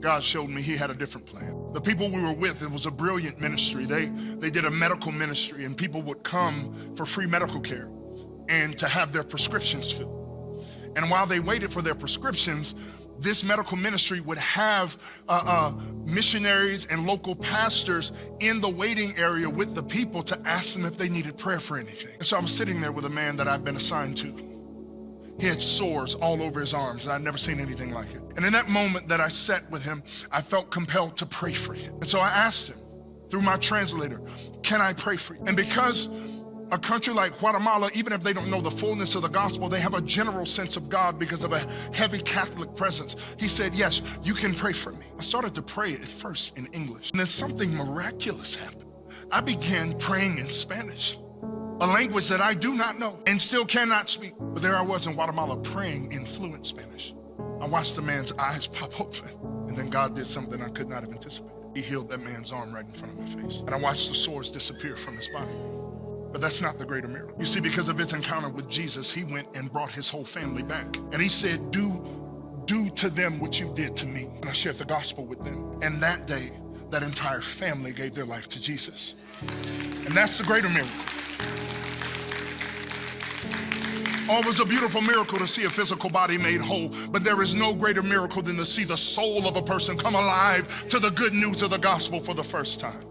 God showed me he had a different plan. The people we were with, it was a brilliant ministry. They did a medical ministry, and people would come for free medical care and to have their prescriptions filled. And while they waited for their prescriptions, this medical ministry would have missionaries and local pastors in the waiting area with the people to ask them if they needed prayer for anything. And so I'm sitting there with a man that I've been assigned to. He had sores all over his arms, and I'd never seen anything like it. And in that moment that I sat with him, I felt compelled to pray for him. And so I asked him through my translator, can I pray for you? And because a country like Guatemala, even if they don't know the fullness of the gospel, they have a general sense of God because of a heavy Catholic presence. He said, yes, you can pray for me. I started to pray at first in English, and then something miraculous happened. I began praying in Spanish, a language that I do not know and still cannot speak. But there I was in Guatemala praying in fluent Spanish. I watched the man's eyes pop open, and then God did something I could not have anticipated. He healed that man's arm right in front of my face, and I watched the sores disappear from his body. But that's not the greater miracle. You see, because of his encounter with Jesus, he went and brought his whole family back. And he said, do to them what you did to me. And I shared the gospel with them. And that day, that entire family gave their life to Jesus. And that's the greater miracle. Oh, it was a beautiful miracle to see a physical body made whole, but there is no greater miracle than to see the soul of a person come alive to the good news of the gospel for the first time.